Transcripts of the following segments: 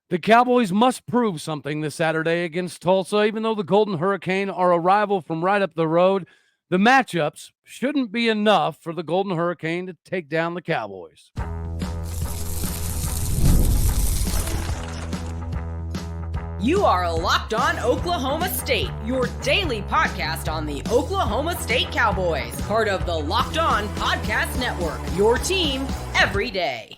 The Cowboys must prove something this Saturday against Tulsa. Even though the Golden Hurricane are a rival from right up the road, the matchups shouldn't be enough for the Golden Hurricane to take down the Cowboys. You are Locked On Oklahoma State, your daily podcast on the Oklahoma State Cowboys, part of the Locked On Podcast Network, your team every day.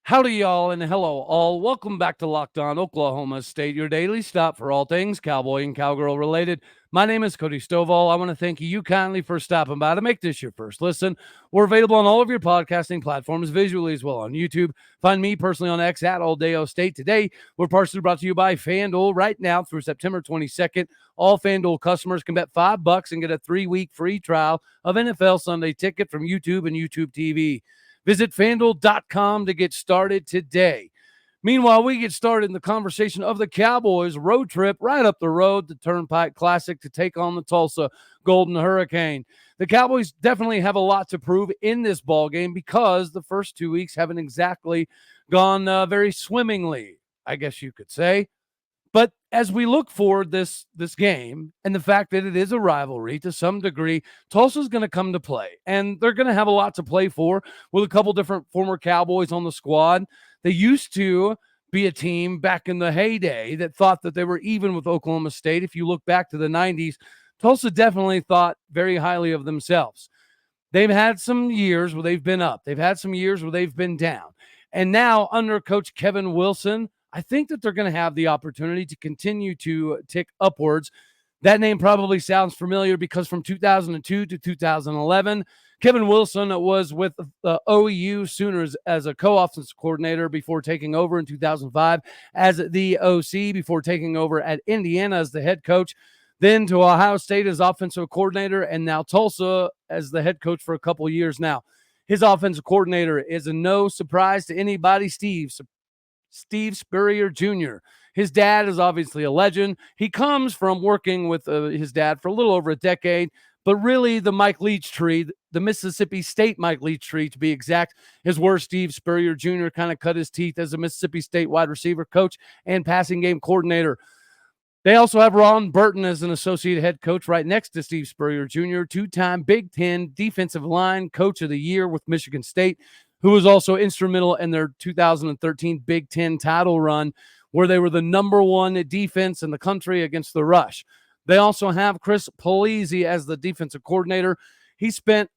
Howdy, y'all, and hello, all. Welcome back to Locked On Oklahoma State, your daily stop for all things Cowboy and Cowgirl related. My name is Cody Stovall. I want to thank you kindly for stopping by to make this your first listen. We're available on all of your podcasting platforms, visually as well on YouTube. Find me personally on X at All Day O State. Today, we're partially brought to you by FanDuel. Right now through September 22nd, all FanDuel customers can bet $5 and get a 3-week free trial of NFL Sunday Ticket from YouTube and YouTube TV. Visit FanDuel.com to get started today. Meanwhile, we get started in the conversation of the Cowboys road trip right up the road, the Turnpike Classic, to take on the Tulsa Golden Hurricane. The Cowboys definitely have a lot to prove in this ball game because the first 2 weeks haven't exactly gone very swimmingly, I guess you could say. But as we look forward this game and the fact that it is a rivalry to some degree, Tulsa's going to come to play. And they're going to have a lot to play for with a couple different former Cowboys on the squad. They used to be a team back in the heyday that thought that they were even with Oklahoma State. If you look back to the 90s, Tulsa definitely thought very highly of themselves. They've had some years where they've been up. They've had some years where they've been down. And now under Coach Kevin Wilson, I think that they're going to have the opportunity to continue to tick upwards. That name probably sounds familiar because from 2002 to 2011, Kevin Wilson was with the OU Sooners as a co-offensive coordinator before taking over in 2005 as the OC, before taking over at Indiana as the head coach, then to Ohio State as offensive coordinator, and now Tulsa as the head coach for a couple years now. His offensive coordinator is a no surprise to anybody, Steve Spurrier Jr. His dad is obviously a legend. He comes from working with his dad for a little over a decade, but really the Mike Leach tree, the Mississippi State Mike Leach tree to be exact, is where Steve Spurrier Jr. kind of cut his teeth as a Mississippi State wide receiver coach and passing game coordinator. They also have Ron Burton as an associate head coach right next to Steve Spurrier Jr., two-time Big Ten Defensive Line Coach of the Year with Michigan State, who was also instrumental in their 2013 Big Ten title run, where they were the number one defense in the country against the rush. They also have Chris Polizzi as the defensive coordinator. He spent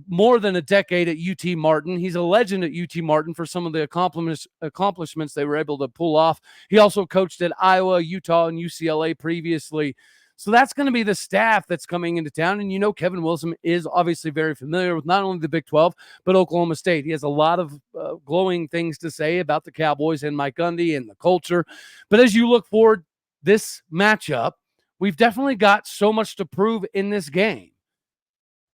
more than a decade at UT Martin. He's a legend at UT Martin for some of the accomplishments they were able to pull off. He also coached at Iowa, Utah, and UCLA previously. So that's going to be the staff that's coming into town. And you know Kevin Wilson is obviously very familiar with not only the Big 12, but Oklahoma State. He has a lot of glowing things to say about the Cowboys and Mike Gundy and the culture. But as you look forward this matchup, we've definitely got so much to prove in this game.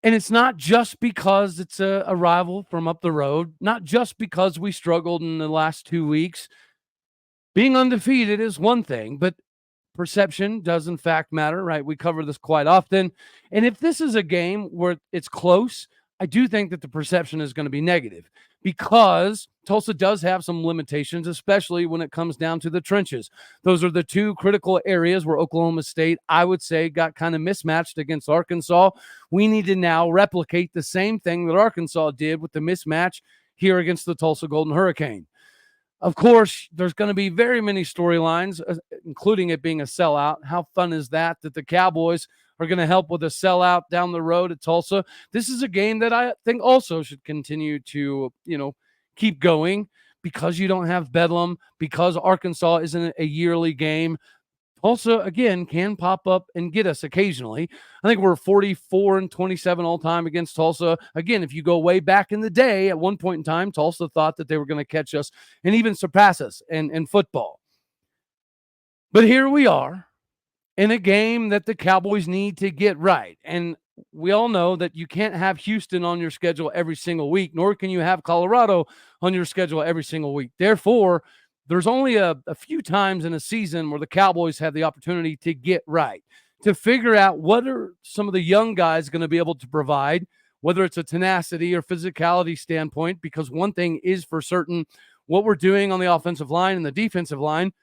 And it's not just because it's a rival from up the road, not just because we struggled in the last 2 weeks. Being undefeated is one thing, but perception does in fact matter, right? We cover this quite often. And if this is a game where it's close, I do think that the perception is going to be negative because Tulsa does have some limitations, especially when it comes down to the trenches. Those are the two critical areas where Oklahoma State, I would say, got kind of mismatched against Arkansas. We need to now replicate the same thing that Arkansas did with the mismatch here against the Tulsa Golden Hurricane. Of course, there's going to be very many storylines, including it being a sellout. How fun is that the Cowboys are going to help with a sellout down the road at Tulsa? This is a game that I think also should continue to, keep going because you don't have Bedlam, because Arkansas isn't a yearly game. Tulsa, again, can pop up and get us occasionally. I think we're 44-27 all time against Tulsa. Again, if you go way back in the day, at one point in time, Tulsa thought that they were going to catch us and even surpass us in football. But here we are in a game that the Cowboys need to get right. And we all know that you can't have Houston on your schedule every single week, nor can you have Colorado on your schedule every single week. Therefore, there's only a few times in a season where the Cowboys have the opportunity to get right, to figure out what are some of the young guys going to be able to provide, whether it's a tenacity or physicality standpoint, because one thing is for certain, what we're doing on the offensive line and the defensive line,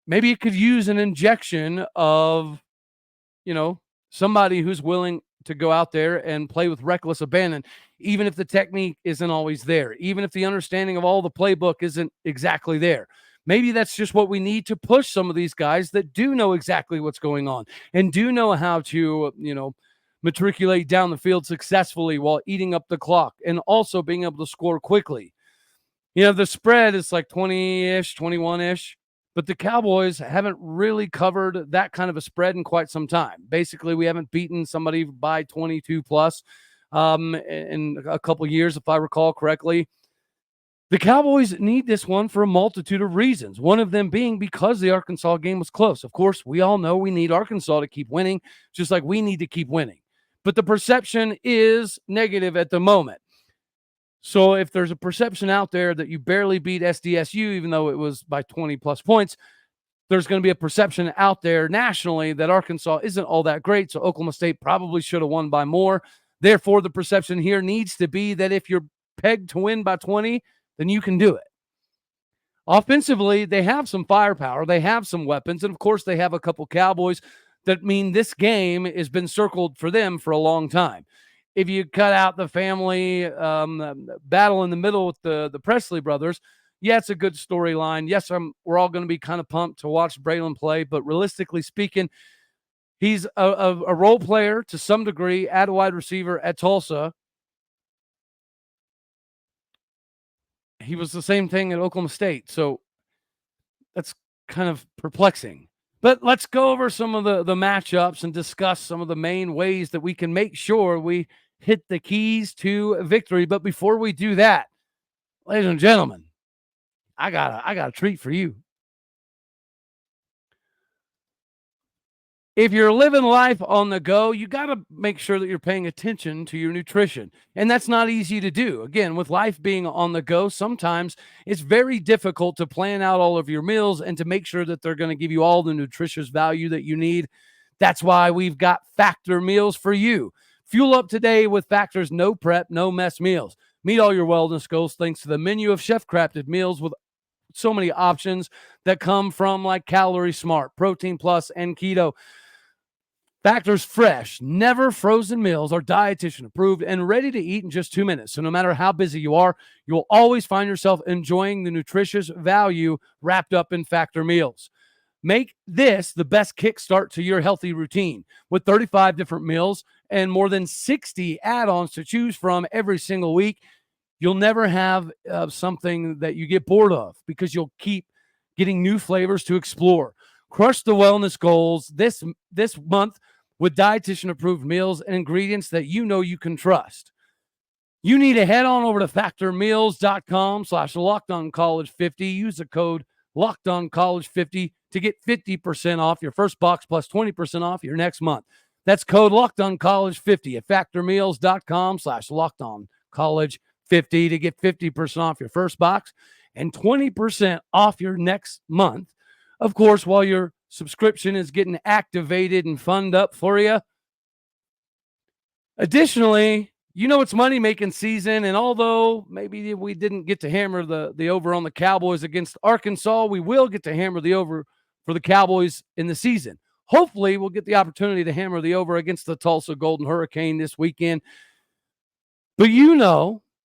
maybe it could use an injection of, somebody who's willing to go out there and play with reckless abandon, even if the technique isn't always there, even if the understanding of all the playbook isn't exactly there. Maybe that's just what we need to push some of these guys that do know exactly what's going on and do know how to, matriculate down the field successfully while eating up the clock and also being able to score quickly. The spread is like 20-ish, 21-ish, but the Cowboys haven't really covered that kind of a spread in quite some time. Basically, we haven't beaten somebody by 22 plus in a couple years, if I recall correctly. The Cowboys need this one for a multitude of reasons, one of them being because the Arkansas game was close. Of course, we all know we need Arkansas to keep winning, just like we need to keep winning. But the perception is negative at the moment. So if there's a perception out there that you barely beat SDSU, even though it was by 20 plus points, there's going to be a perception out there nationally that Arkansas isn't all that great. So Oklahoma State probably should have won by more. Therefore, the perception here needs to be that if you're pegged to win by 20, then you can do it. Offensively, they have some firepower. They have some weapons. And of course, they have a couple Cowboys that mean this game has been circled for them for a long time. If you cut out the family battle in the middle with the Presley brothers, yeah, it's a good storyline. Yes, we're all going to be kind of pumped to watch Braylin play, but realistically speaking, he's a role player to some degree at wide receiver at Tulsa. He was the same thing at Oklahoma State, so that's kind of perplexing. But let's go over some of the matchups and discuss some of the main ways that we can make sure we hit the keys to victory. But before we do that, ladies and gentlemen, I got a treat for you. If you're living life on the go, you got to make sure that you're paying attention to your nutrition. And that's not easy to do. Again, with life being on the go, sometimes it's very difficult to plan out all of your meals and to make sure that they're going to give you all the nutritious value that you need. That's why we've got Factor meals for you. Fuel up today with Factor's no prep, no mess meals. Meet all your wellness goals thanks to the menu of chef-crafted meals with so many options that come from like Calorie Smart, Protein Plus, and Keto. Factor's fresh, never frozen meals are dietitian approved and ready to eat in just 2 minutes. So no matter how busy you are, you'll always find yourself enjoying the nutritious value wrapped up in Factor meals. Make this the best kickstart to your healthy routine. With 35 different meals and more than 60 add-ons to choose from every single week, you'll never have something that you get bored of because you'll keep getting new flavors to explore. Crush the wellness goals this month with dietitian-approved meals and ingredients that you know you can trust. You need to head on over to factormeals.com/LockedOnCollege50. Use the code LockedOnCollege50 to get 50% off your first box plus 20% off your next month. That's code LockedOnCollege50 at factormeals.com/LockedOnCollege50 to get 50% off your first box and 20% off your next month. Of course, while your subscription is getting activated and funded up for you. Additionally, it's money-making season, and although maybe we didn't get to hammer the over on the Cowboys against Arkansas, we will get to hammer the over for the Cowboys in the season. Hopefully, we'll get the opportunity to hammer the over against the Tulsa Golden Hurricane this weekend. But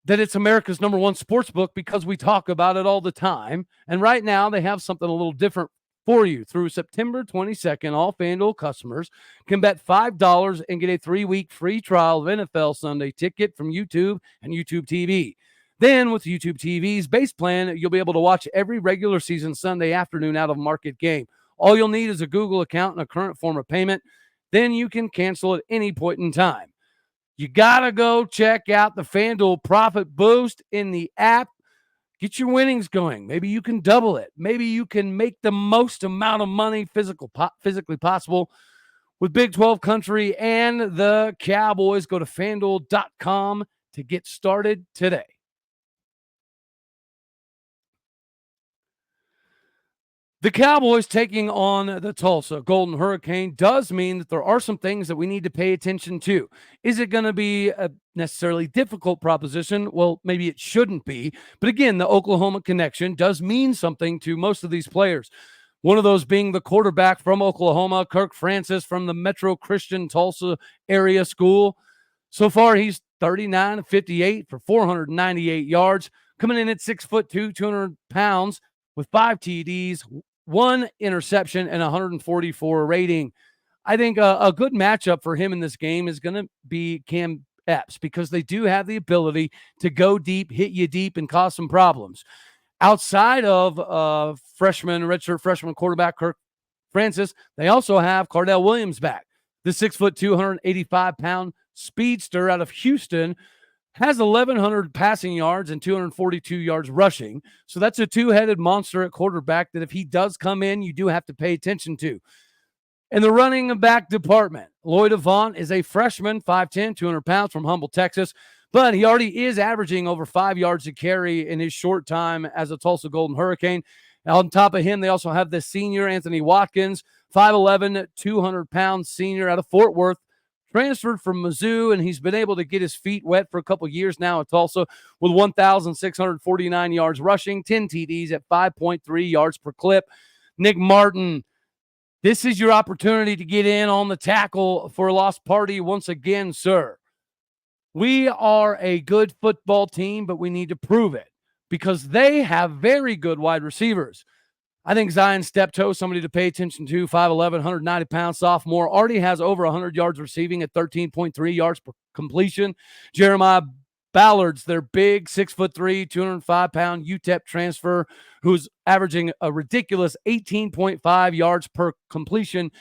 that it's America's number one sports book because we talk about it all the time. And right now, they have something a little different for you. Through September 22nd, all FanDuel customers can bet $5 and get a 3-week free trial of NFL Sunday Ticket from YouTube and YouTube TV. Then with YouTube TV's base plan, you'll be able to watch every regular season Sunday afternoon out-of-market game. All you'll need is a Google account and a current form of payment. Then you can cancel at any point in time. You got to go check out the FanDuel Profit Boost in the app. Get your winnings going. Maybe you can double it. Maybe you can make the most amount of money physically possible with Big 12 Country and the Cowboys. Go to FanDuel.com to get started today. The Cowboys taking on the Tulsa Golden Hurricane does mean that there are some things that we need to pay attention to. Is it going to be a necessarily difficult proposition? Well, maybe it shouldn't be. But again, the Oklahoma connection does mean something to most of these players. One of those being the quarterback from Oklahoma, Kirk Francis from the Metro Christian Tulsa area school. So far, he's 39-58 for 498 yards, coming in at 6'2", 200 pounds with 5 TDs, 1 interception, and 144 rating. I think a good matchup for him in this game is going to be Cam Epps because they do have the ability to go deep, hit you deep, and cause some problems. Outside of redshirt freshman quarterback Kirk Francis, they also have Cardell Williams back. The 6'2", 285-pound speedster out of Houston has 1,100 passing yards and 242 yards rushing. So that's a two-headed monster at quarterback that if he does come in, you do have to pay attention to. In the running back department, Lloyd Avant is a freshman, 5'10", 200 pounds from Humble, Texas, but he already is averaging over 5 yards a carry in his short time as a Tulsa Golden Hurricane. On top of him, they also have the senior Anthony Watkins, 5'11", 200-pound senior out of Fort Worth, transferred from Mizzou, and he's been able to get his feet wet for a couple years now at Tulsa with 1,649 yards rushing, 10 TDs at 5.3 yards per clip. Nick Martin, this is your opportunity to get in on the tackle for a lost party once again, sir. We are a good football team, but we need to prove it because they have very good wide receivers. I think Zion Steptoe, somebody to pay attention to, 5'11", 190-pound sophomore, already has over 100 yards receiving at 13.3 yards per completion. Jeremiah Ballard's their big 6'3", 205-pound UTEP transfer who's averaging a ridiculous 18.5 yards per completion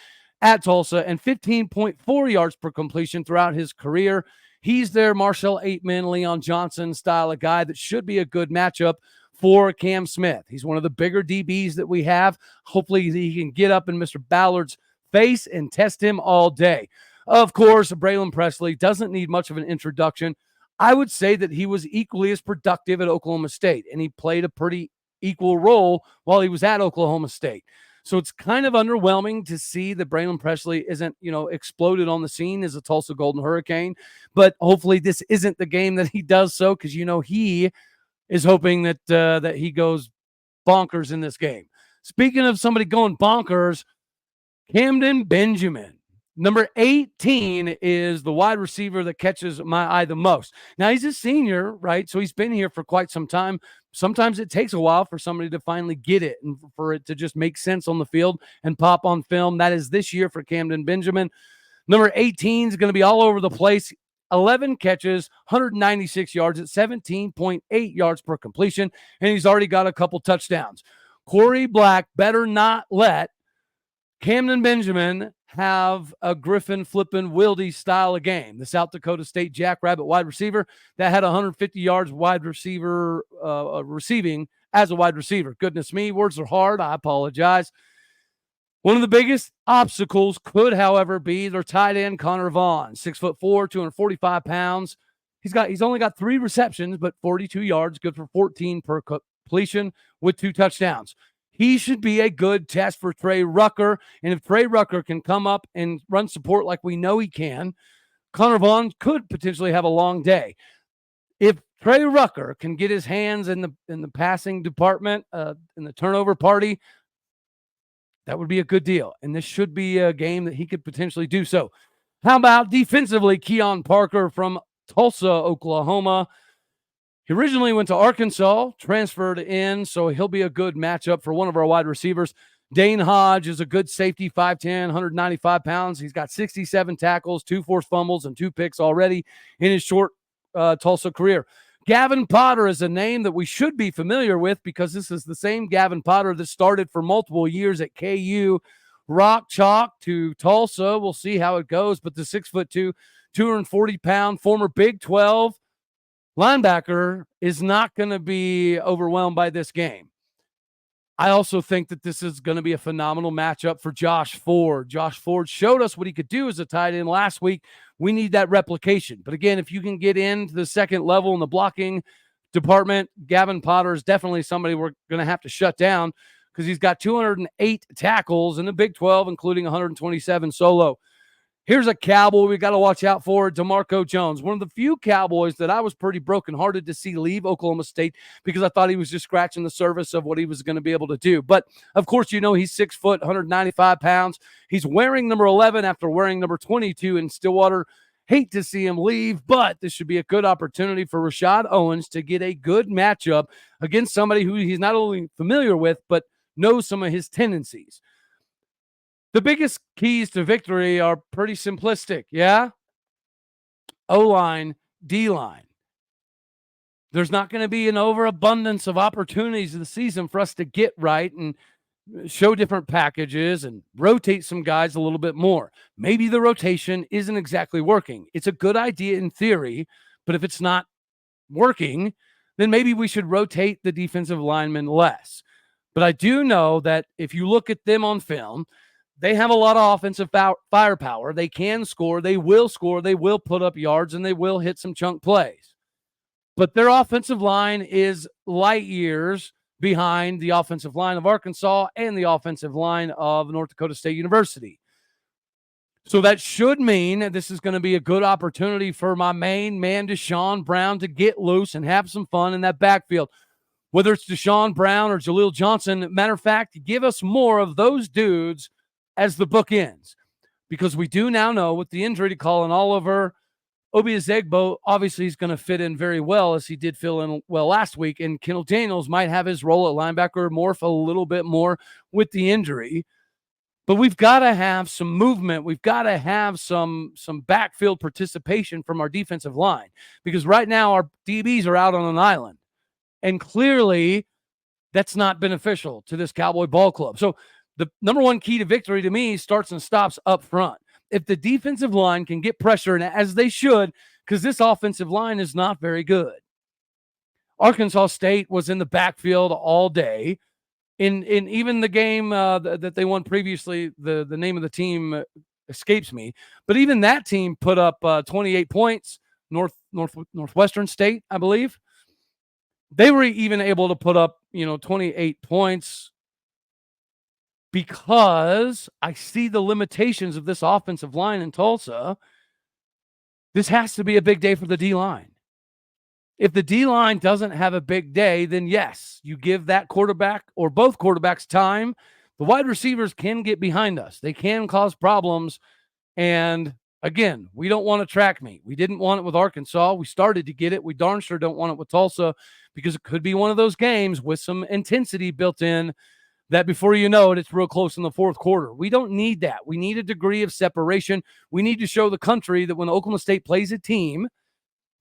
at Tulsa and 15.4 yards per completion throughout his career. He's their Marshall Aitman, Leon Johnson style of guy that should be a good matchup for Cam Smith. He's one of the bigger DBs that we have. Hopefully he can get up in Mr. Ballard's face and test him all day. Of course, Braylin Presley doesn't need much of an introduction. I would say that he was equally as productive at Oklahoma State, and he played a pretty equal role while he was at Oklahoma State. So it's kind of underwhelming to see that Braylon Presley isn't, exploded on the scene as a Tulsa Golden Hurricane. But hopefully this isn't the game that he does so because, he is hoping that he goes bonkers in this game. Speaking of somebody going bonkers, Camden Benjamin. Number 18 is the wide receiver that catches my eye the most. Now, he's a senior, right? So he's been here for quite some time. Sometimes it takes a while for somebody to finally get it and for it to just make sense on the field and pop on film. That is this year for Camden Benjamin. Number 18 is going to be all over the place. 11 catches, 196 yards at 17.8 yards per completion, and he's already got a couple touchdowns. Corey Black better not let Camden Benjamin have a Griffin flippin' Wildy style of game. The South Dakota State Jackrabbit wide receiver that had 150 yards wide receiver receiving as a wide receiver. Goodness me, words are hard. I apologize. One of the biggest obstacles could, however, be their tight end Connor Vaughn, 6'4", 245 pounds. He's only got 3 receptions, but 42 yards, good for 14 per completion with 2 touchdowns. He should be a good test for Trey Rucker. And if Trey Rucker can come up and run support like we know he can, Connor Vaughn could potentially have a long day. If Trey Rucker can get his hands in the passing department, in the turnover party, that would be a good deal. And this should be a game that he could potentially do so. How about defensively, Keon Parker from Tulsa, Oklahoma? He originally went to Arkansas, transferred in, so he'll be a good matchup for one of our wide receivers. Dane Hodge is a good safety, 5'10", 195 pounds. He's got 67 tackles, 2 forced fumbles, and 2 picks already in his short Tulsa career. Gavin Potter is a name that we should be familiar with because this is the same Gavin Potter that started for multiple years at KU. Rock chalk to Tulsa. We'll see how it goes, but the 6'2", 240-pound former Big 12 linebacker is not going to be overwhelmed by this game. I also think that this is going to be a phenomenal matchup for Josh Ford. Josh Ford showed us what he could do as a tight end last week. We need that replication. But again, if you can get into the second level in the blocking department, Gavin Potter is definitely somebody we're going to have to shut down because he's got 208 tackles in the Big 12, including 127 solo. Here's a Cowboy we got to watch out for, DeMarco Jones. One of the few Cowboys that I was pretty brokenhearted to see leave Oklahoma State because I thought he was just scratching the surface of what he was going to be able to do. But, of course, you know he's 6 foot, 195 pounds. He's wearing number 11 after wearing number 22 in Stillwater. Hate to see him leave, but this should be a good opportunity for Rashad Owens to get a good matchup against somebody who he's not only familiar with, but knows some of his tendencies. The biggest keys to victory are pretty simplistic, yeah? O-line, D-line. There's not going to be an overabundance of opportunities in the season for us to get right and show different packages and rotate some guys a little bit more. Maybe the rotation isn't exactly working. It's a good idea in theory, but if it's not working, then maybe we should rotate the defensive linemen less. But I do know that if you look at them on film, they have a lot of offensive firepower. They can score, they will put up yards, and they will hit some chunk plays. But their offensive line is light years behind the offensive line of Arkansas and the offensive line of North Dakota State University. So that should mean that this is going to be a good opportunity for my main man, Deshaun Brown, to get loose and have some fun in that backfield. Whether it's Deshaun Brown or Jaleel Johnson, matter of fact, give us more of those dudes as the bookends, because we do now know with the injury to Colin Oliver, Obiezegbo, obviously he's going to fit in very well as he did fill in well last week, and Kendall Daniels might have his role at linebacker morph a little bit more with the injury. But we've got to have some movement. We've got to have some backfield participation from our defensive line, because right now our DBs are out on an island, and clearly that's not beneficial to this Cowboy ball club. So the number one key to victory to me starts and stops up front. If the defensive line can get pressure, and as they should, because this offensive line is not very good. Arkansas State was in the backfield all day. In even the game that they won previously, the name of the team escapes me, but even that team put up 28 points, Northwestern State, I believe. They were even able to put up, 28 points, because I see the limitations of this offensive line in Tulsa. This has to be a big day for the D-line. If the D-line doesn't have a big day, then yes, you give that quarterback or both quarterbacks time. The wide receivers can get behind us. They can cause problems. And again, we don't want a track meet. We didn't want it with Arkansas. We started to get it. We darn sure don't want it with Tulsa, because it could be one of those games with some intensity built in that before you know it, it's real close in the fourth quarter. We don't need that. We need a degree of separation. We need to show the country that when Oklahoma State plays a team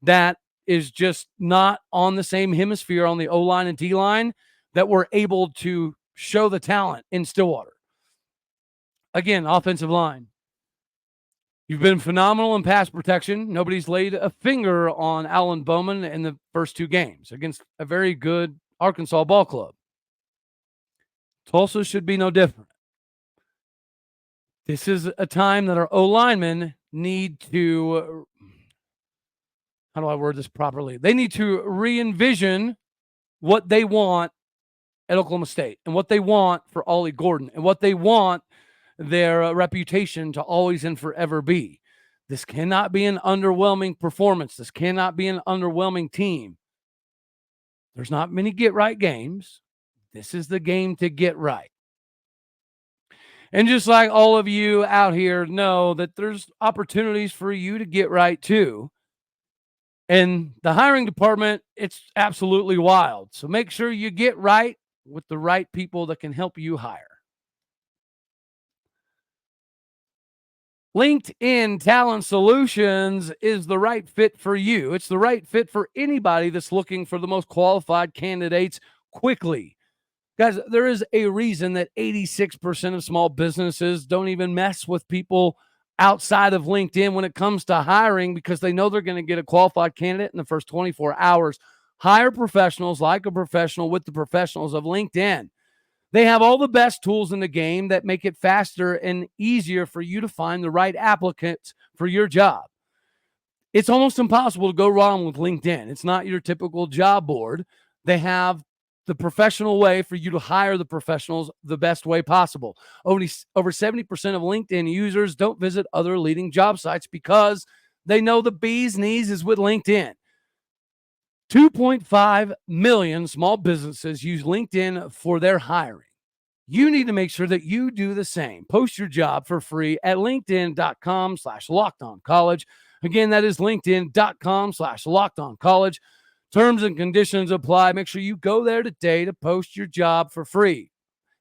that is just not on the same hemisphere on the O-line and D-line, that we're able to show the talent in Stillwater. Again, offensive line. You've been phenomenal in pass protection. Nobody's laid a finger on Alan Bowman in the first two games against a very good Arkansas ball club. Tulsa should be no different. This is a time that our O-linemen need to, how do I word this properly? They need to re-envision what they want at Oklahoma State and what they want for Ollie Gordon and what they want their reputation to always and forever be. This cannot be an underwhelming performance. This cannot be an underwhelming team. There's not many get-right games. This is the game to get right. And just like all of you out here know that there's opportunities for you to get right too. And the hiring department, it's absolutely wild. So make sure you get right with the right people that can help you hire. LinkedIn Talent Solutions is the right fit for you. It's the right fit for anybody that's looking for the most qualified candidates quickly. Guys, there is a reason that 86% of small businesses don't even mess with people outside of LinkedIn when it comes to hiring, because they know they're going to get a qualified candidate in the first 24 hours. Hire professionals like a professional with the professionals of LinkedIn. They have all the best tools in the game that make it faster and easier for you to find the right applicants for your job. It's almost impossible to go wrong with LinkedIn. It's not your typical job board. They have the professional way for you to hire the professionals the best way possible. Only over 70% of LinkedIn users don't visit other leading job sites because they know the bee's knees is with LinkedIn. 2.5 million small businesses use LinkedIn for their hiring. You need to make sure that you do the same. Post your job for free at linkedin.com/lockedoncollege. Again, that is linkedin.com/lockedoncollege. Terms and conditions apply. Make sure you go there today to post your job for free.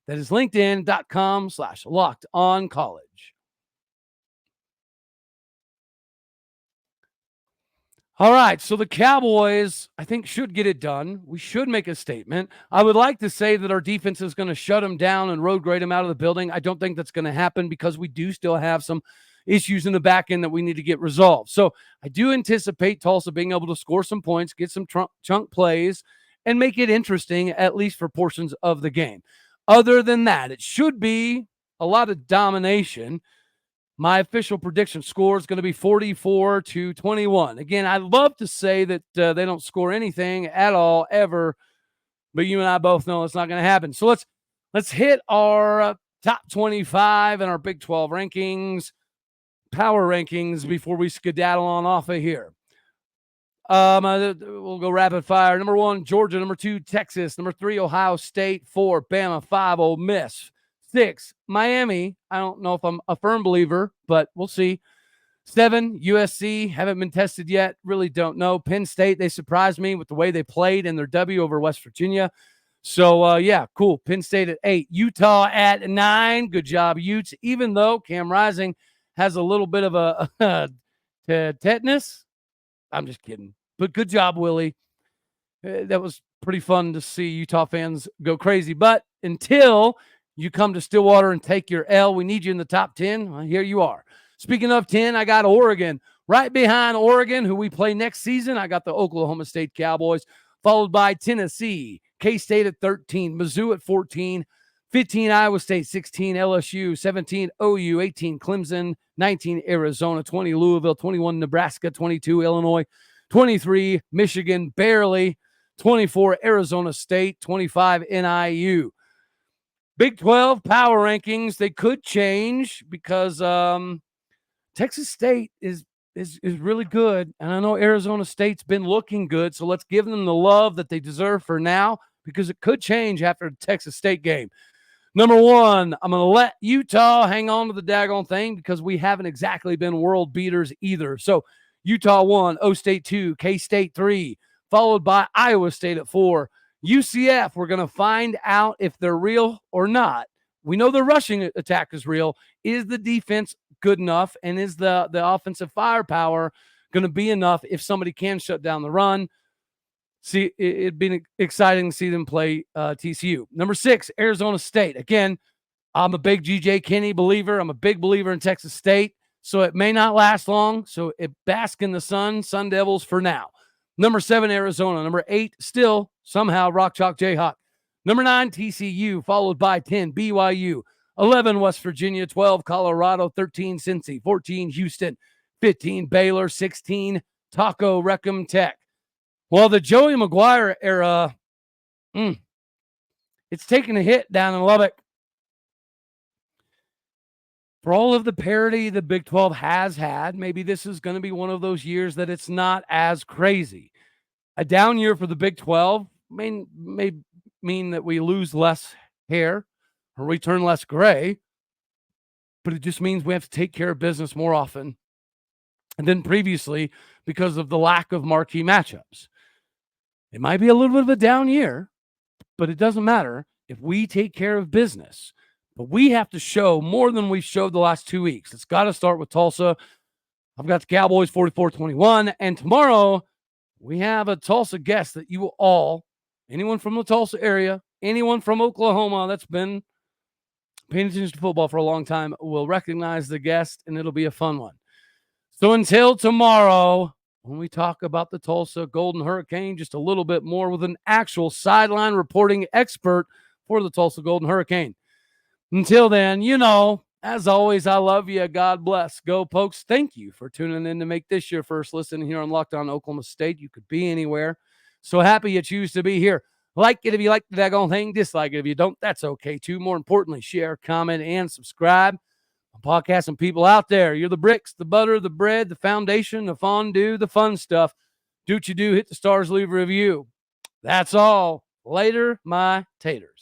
That is linkedin.com/lockedoncollege. All right, so the Cowboys, I think, should get it done. We should make a statement. I would like to say that our defense is going to shut them down and road grade them out of the building. I don't think that's going to happen because we do still have some issues in the back end that we need to get resolved. So I do anticipate Tulsa being able to score some points, get some chunk plays, and make it interesting, at least for portions of the game. Other than that, it should be a lot of domination. My official prediction score is going to be 44-21. Again, I'd love to say that they don't score anything at all ever, but you and I both know it's not going to happen. So let's hit our top 25 and our Big 12 rankings, power rankings before we skedaddle on off of here. We'll go rapid fire. Number 1, Georgia. Number 2, Texas. Number 3, Ohio State. 4, Bama. 5, Ole Miss. 6, Miami. I don't know if I'm a firm believer, but we'll see. 7, USC. Haven't been tested yet. Really don't know. Penn State, they surprised me with the way they played in their W over West Virginia. So, yeah, cool. Penn State at 8. Utah at 9. Good job, Utes. Even though Cam Rising has a little bit of a tetanus. I'm just kidding. But good job, Willie. That was pretty fun to see Utah fans go crazy. But until you come to Stillwater and take your L, we need you in the top 10. Well, here you are. Speaking of 10, I got Oregon. Right behind Oregon, who we play next season, I got the Oklahoma State Cowboys, followed by Tennessee, K-State at 13, Mizzou at 14, 15 Iowa State, 16 LSU, 17 OU, 18 Clemson, 19 Arizona, 20 Louisville, 21 Nebraska, 22 Illinois, 23 Michigan, barely, 24 Arizona State, 25 NIU. Big 12 power rankings, they could change because Texas State is really good, and I know Arizona State's been looking good, so let's give them the love that they deserve for now because it could change after the Texas State game. Number 1, I'm going to let Utah hang on to the daggone thing because we haven't exactly been world beaters either. So Utah 1, O-State 2, K-State 3, followed by Iowa State at 4. UCF, we're going to find out if they're real or not. We know the rushing attack is real. Is the defense good enough? And is the offensive firepower going to be enough if somebody can shut down the run? See, it'd be exciting to see them play TCU. Number 6, Arizona State. Again, I'm a big G.J. Kinney believer. I'm a big believer in Texas State. So it may not last long. So it bask in the sun, Sun Devils for now. Number 7, Arizona. Number 8, still somehow Rock Chalk Jayhawk. Number 9, TCU, followed by 10, BYU. 11, West Virginia. 12, Colorado. 13, Cincy. 14, Houston. 15, Baylor. 16, Taco Recum Tech. Well, the Joey Maguire era, it's taken a hit down in Lubbock. For all of the parity the Big 12 has had, maybe this is going to be one of those years that it's not as crazy. A down year for the Big 12 may mean that we lose less hair or we turn less gray, but it just means we have to take care of business more often than previously because of the lack of marquee matchups. It might be a little bit of a down year, but it doesn't matter if we take care of business. But we have to show more than we've showed the last 2 weeks. It's got to start with Tulsa. I've got the Cowboys 44-21. And tomorrow, we have a Tulsa guest that you will all, anyone from the Tulsa area, anyone from Oklahoma that's been paying attention to football for a long time will recognize the guest, and it'll be a fun one. So until tomorrow, when we talk about the Tulsa Golden Hurricane just a little bit more with an actual sideline reporting expert for the Tulsa Golden Hurricane. Until then, as always, I love you. God bless. Go Pokes. Thank you for tuning in to make this your first listen here on Locked On Oklahoma State. You could be anywhere. So happy you choose to be here. Like it if you like the daggone thing. Dislike it if you don't. That's okay too. More importantly, share, comment, and subscribe. I'm podcasting people out there. You're the bricks, the butter, the bread, the foundation, the fondue, the fun stuff. Do what you do. Hit the stars, leave a review. That's all. Later, my taters.